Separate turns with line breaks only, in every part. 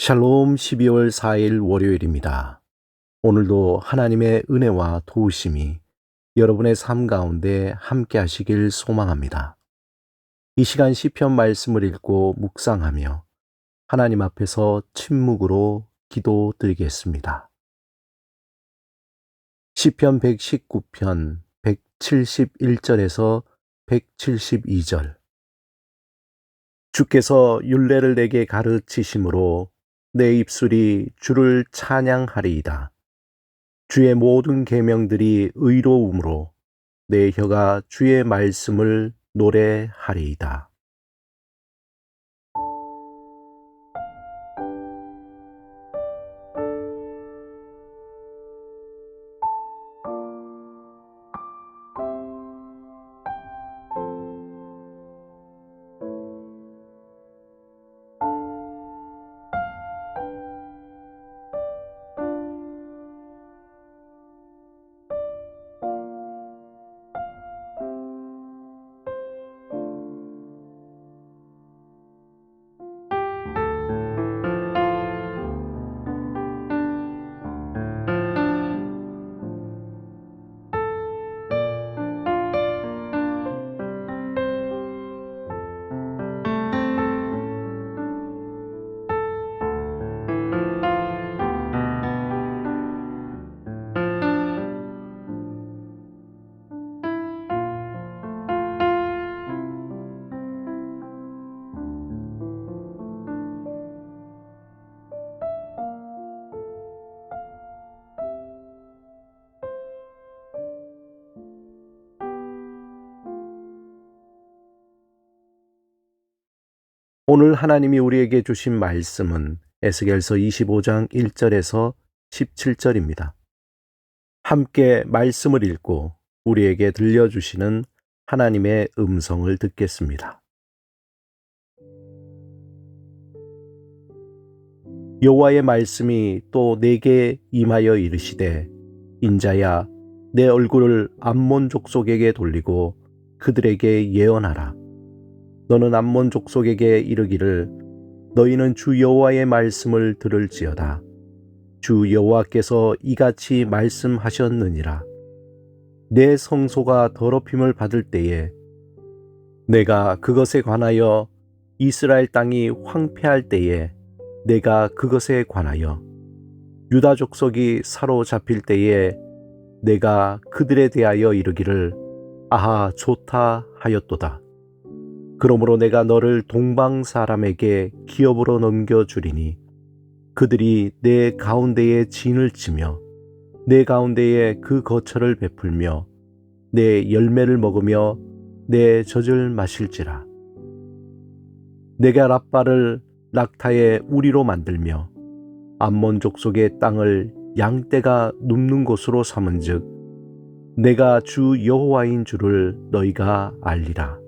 샬롬 12월 4일 월요일입니다. 오늘도 하나님의 은혜와 도우심이 여러분의 삶 가운데 함께 하시길 소망합니다. 이 시간 시편 말씀을 읽고 묵상하며 하나님 앞에서 침묵으로 기도드리겠습니다. 시편 119편 171절에서 172절. 주께서 율례를 내게 가르치심으로 내 입술이 주를 찬양하리이다. 주의 모든 계명들이 의로움으로 내 혀가 주의 말씀을 노래하리이다. 오늘 하나님이 우리에게 주신 말씀은 에스겔서 25장 1절에서 17절입니다. 함께 말씀을 읽고 우리에게 들려주시는 하나님의 음성을 듣겠습니다. 여호와의 말씀이 또 내게 임하여 이르시되, 인자야, 내 얼굴을 암몬 족속에게 돌리고 그들에게 예언하라. 너는 암몬 족속에게 이르기를, 너희는 주 여호와의 말씀을 들을지어다. 주 여호와께서 이같이 말씀하셨느니라. 내 성소가 더럽힘을 받을 때에 내가 그것에 관하여, 이스라엘 땅이 황폐할 때에 내가 그것에 관하여, 유다 족속이 사로잡힐 때에 내가 그들에 대하여 이르기를, 아하 좋다 하였도다. 그러므로 내가 너를 동방 사람에게 기업으로 넘겨주리니 그들이 내 가운데에 진을 치며 내 가운데에 그 거처를 베풀며 내 열매를 먹으며 내 젖을 마실지라. 내가 랍바를 낙타의 우리로 만들며 암몬 족속의 땅을 양떼가 눕는 곳으로 삼은즉 내가 주 여호와인 줄을 너희가 알리라.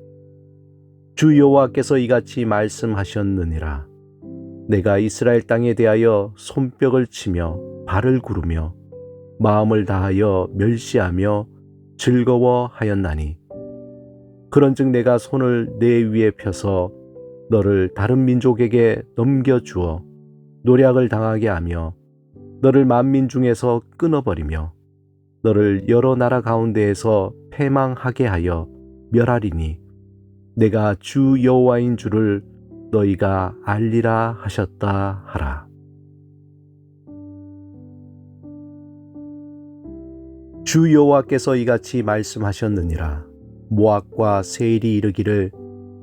주 여호와께서 이같이 말씀하셨느니라. 내가 이스라엘 땅에 대하여 손뼉을 치며 발을 구르며 마음을 다하여 멸시하며 즐거워하였나니, 그런즉 내가 손을 내 위에 펴서 너를 다른 민족에게 넘겨주어 노략을 당하게 하며 너를 만민 중에서 끊어버리며 너를 여러 나라 가운데에서 패망하게 하여 멸하리니 내가 주 여호와인 줄을 너희가 알리라 하셨다 하라. 주 여호와께서 이같이 말씀하셨느니라. 모압과 세일이 이르기를,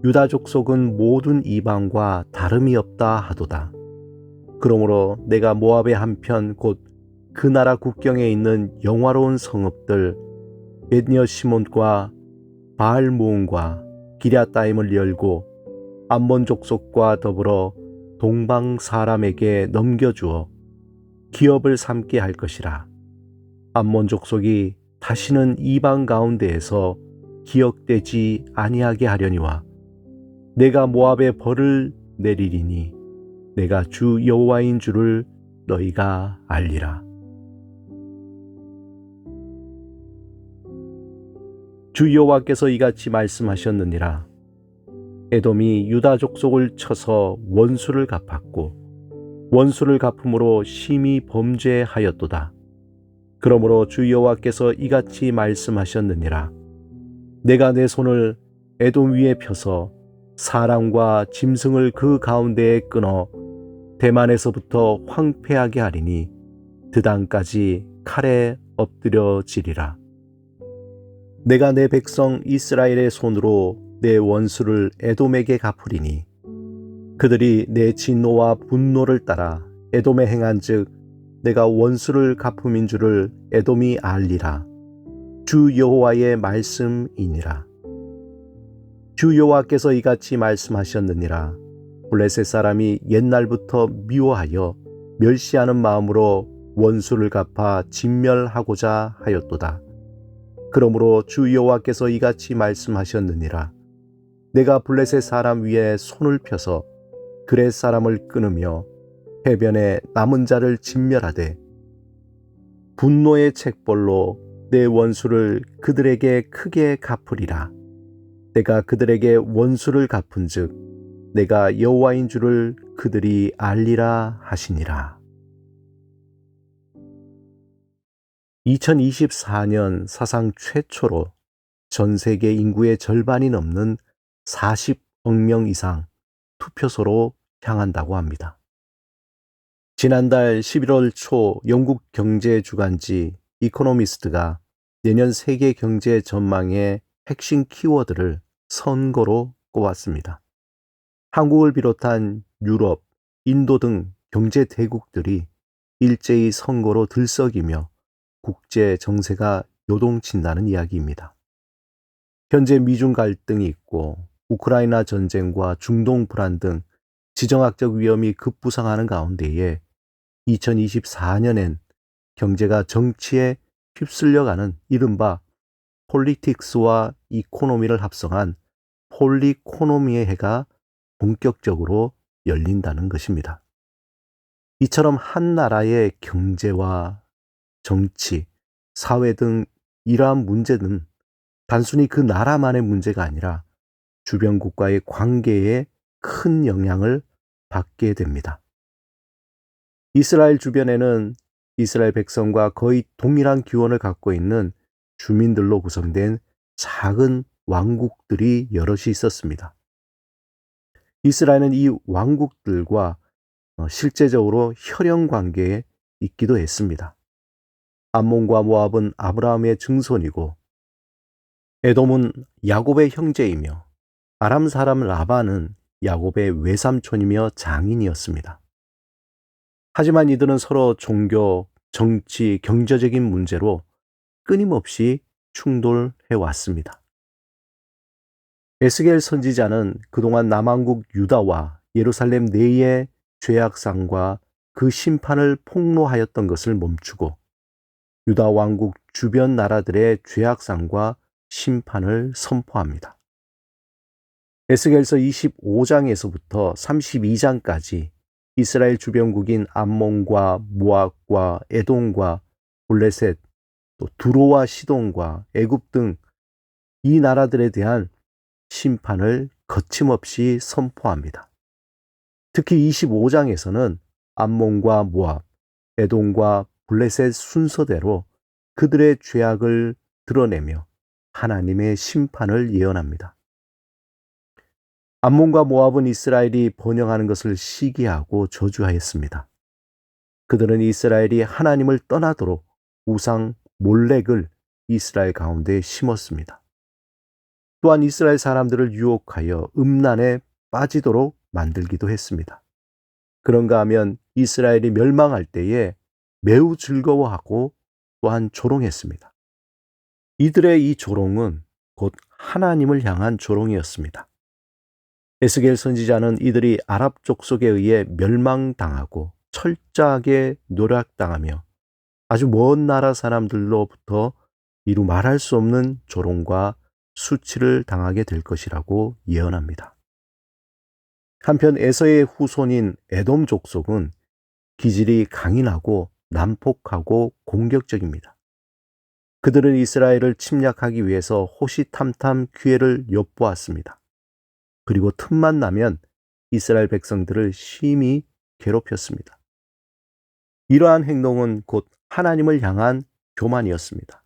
유다 족속은 모든 이방과 다름이 없다 하도다. 그러므로 내가 모압의 한편 곧 그 나라 국경에 있는 영화로운 성읍들 벳여시몬과 바알무온과 기랴따임을 열고 암몬 족속과 더불어 동방 사람에게 넘겨주어 기업을 삼게 할 것이라. 암몬 족속이 다시는 이방 가운데에서 기억되지 아니하게 하려니와 내가 모압에 벌을 내리리니 내가 주 여호와인 줄을 너희가 알리라. 주 여호와께서 이같이 말씀하셨느니라. 에돔이 유다 족속을 쳐서 원수를 갚았고 원수를 갚음으로 심히 범죄하였도다. 그러므로 주 여호와께서 이같이 말씀하셨느니라. 내가 내 손을 에돔 위에 펴서 사람과 짐승을 그 가운데에 끊어 대만에서부터 황폐하게 하리니 드단까지 칼에 엎드려지리라. 내가 내 백성 이스라엘의 손으로 내 원수를 에돔에게 갚으리니 그들이 내 진노와 분노를 따라 에돔에 행한즉 내가 원수를 갚음인 줄을 에돔이 알리라. 주 여호와의 말씀이니라. 주 여호와께서 이같이 말씀하셨느니라. 블레셋 사람이 옛날부터 미워하여 멸시하는 마음으로 원수를 갚아 진멸하고자 하였도다. 그러므로 주 여호와께서 이같이 말씀하셨느니라. 내가 블레셋 사람 위에 손을 펴서 그렛 사람을 끊으며 해변에 남은 자를 진멸하되 분노의 책벌로 내 원수를 그들에게 크게 갚으리라. 내가 그들에게 원수를 갚은즉 내가 여호와인 줄을 그들이 알리라 하시니라. 2024년 사상 최초로 전 세계 인구의 절반이 넘는 40억 명 이상 투표소로 향한다고 합니다. 지난달 11월 초 영국 경제 주간지 이코노미스트가 내년 세계 경제 전망의 핵심 키워드를 선거로 꼽았습니다. 한국을 비롯한 유럽, 인도 등 경제 대국들이 일제히 선거로 들썩이며 국제 정세가 요동친다는 이야기입니다. 현재 미중 갈등이 있고 우크라이나 전쟁과 중동 불안 등 지정학적 위험이 급부상하는 가운데에 2024년엔 경제가 정치에 휩쓸려가는 이른바 폴리틱스와 이코노미를 합성한 폴리코노미의 해가 본격적으로 열린다는 것입니다. 이처럼 한 나라의 경제와 정치, 사회 등 이러한 문제는 단순히 그 나라만의 문제가 아니라 주변 국가의 관계에 큰 영향을 받게 됩니다. 이스라엘 주변에는 이스라엘 백성과 거의 동일한 기원을 갖고 있는 주민들로 구성된 작은 왕국들이 여럿이 있었습니다. 이스라엘은 이 왕국들과 실제적으로 혈연 관계에 있기도 했습니다. 암몬과 모압은 아브라함의 증손이고 에돔은 야곱의 형제이며 아람 사람 라반은 야곱의 외삼촌이며 장인이었습니다. 하지만 이들은 서로 종교, 정치, 경제적인 문제로 끊임없이 충돌해 왔습니다. 에스겔 선지자는 그동안 남왕국 유다와 예루살렘 내의 죄악상과 그 심판을 폭로하였던 것을 멈추고 유다 왕국 주변 나라들의 죄악상과 심판을 선포합니다. 에스겔서 25장에서부터 32장까지 이스라엘 주변국인 암몬과 모압과 에돔과 블레셋, 또 두로와 시돈과 애굽 등 이 나라들에 대한 심판을 거침없이 선포합니다. 특히 25장에서는 암몬과 모압, 에돔과 블레셋 순서대로 그들의 죄악을 드러내며 하나님의 심판을 예언합니다. 암몬과 모압은 이스라엘이 번영하는 것을 시기하고 저주하였습니다. 그들은 이스라엘이 하나님을 떠나도록 우상 몰렉을 이스라엘 가운데 심었습니다. 또한 이스라엘 사람들을 유혹하여 음란에 빠지도록 만들기도 했습니다. 그런가 하면 이스라엘이 멸망할 때에 매우 즐거워하고 또한 조롱했습니다. 이들의 이 조롱은 곧 하나님을 향한 조롱이었습니다. 에스겔 선지자는 이들이 아랍 족속에 의해 멸망당하고 철저하게 노략당하며 아주 먼 나라 사람들로부터 이루 말할 수 없는 조롱과 수치를 당하게 될 것이라고 예언합니다. 한편 에서의 후손인 에돔 족속은 기질이 강인하고 난폭하고 공격적입니다. 그들은 이스라엘을 침략하기 위해서 호시탐탐 기회를 엿보았습니다. 그리고 틈만 나면 이스라엘 백성들을 심히 괴롭혔습니다. 이러한 행동은 곧 하나님을 향한 교만이었습니다.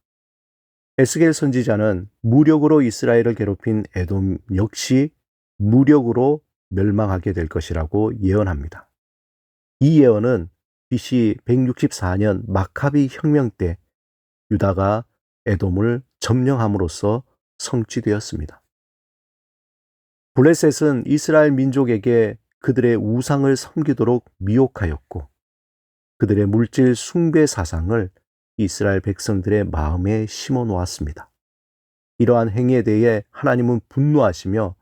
에스겔 선지자는 무력으로 이스라엘을 괴롭힌 에돔 역시 무력으로 멸망하게 될 것이라고 예언합니다. 이 예언은 BC 164년 마카비 혁명 때 유다가 에돔을 점령함으로써 성취되었습니다. 블레셋은 이스라엘 민족에게 그들의 우상을 섬기도록 미혹하였고 그들의 물질 숭배 사상을 이스라엘 백성들의 마음에 심어 놓았습니다. 이러한 행위에 대해 하나님은 분노하시며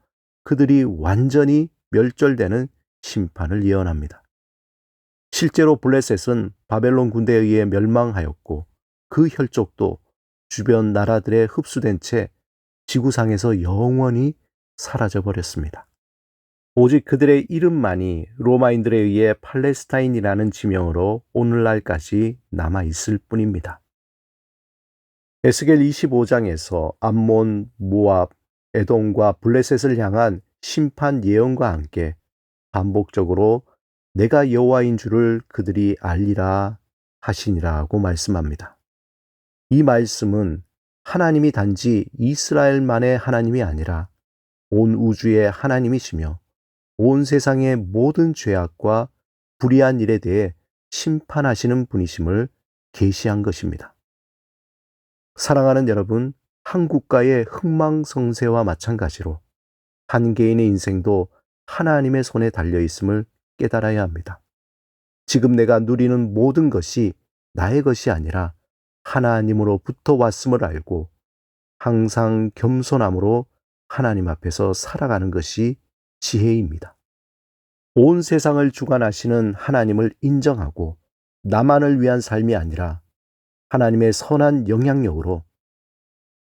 그들이 완전히 멸절되는 심판을 예언합니다. 실제로 블레셋은 바벨론 군대에 의해 멸망하였고 그 혈족도 주변 나라들에 흡수된 채 지구상에서 영원히 사라져 버렸습니다. 오직 그들의 이름만이 로마인들에 의해 팔레스타인이라는 지명으로 오늘날까지 남아 있을 뿐입니다. 에스겔 25장에서 암몬, 모압, 에돔과 블레셋을 향한 심판 예언과 함께 반복적으로 내가 여호와인 줄을 그들이 알리라 하시니라고 말씀합니다. 이 말씀은 하나님이 단지 이스라엘만의 하나님이 아니라 온 우주의 하나님이시며 온 세상의 모든 죄악과 불의한 일에 대해 심판하시는 분이심을 계시한 것입니다. 사랑하는 여러분, 한 국가의 흥망성쇠와 마찬가지로 한 개인의 인생도 하나님의 손에 달려 있음을 깨달아야 합니다. 지금 내가 누리는 모든 것이 나의 것이 아니라 하나님으로부터 왔음을 알고 항상 겸손함으로 하나님 앞에서 살아가는 것이 지혜입니다. 온 세상을 주관하시는 하나님을 인정하고 나만을 위한 삶이 아니라 하나님의 선한 영향력으로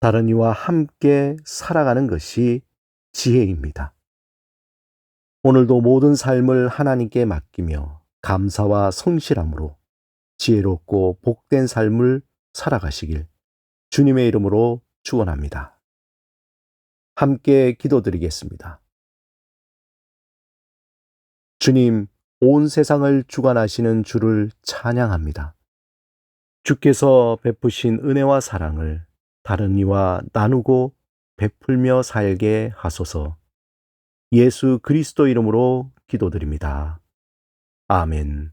다른 이와 함께 살아가는 것이 지혜입니다. 오늘도 모든 삶을 하나님께 맡기며 감사와 성실함으로 지혜롭고 복된 삶을 살아가시길 주님의 이름으로 축원합니다. 함께 기도드리겠습니다. 주님, 온 세상을 주관하시는 주를 찬양합니다. 주께서 베푸신 은혜와 사랑을 다른 이와 나누고 베풀며 살게 하소서. 예수 그리스도 이름으로 기도드립니다. 아멘.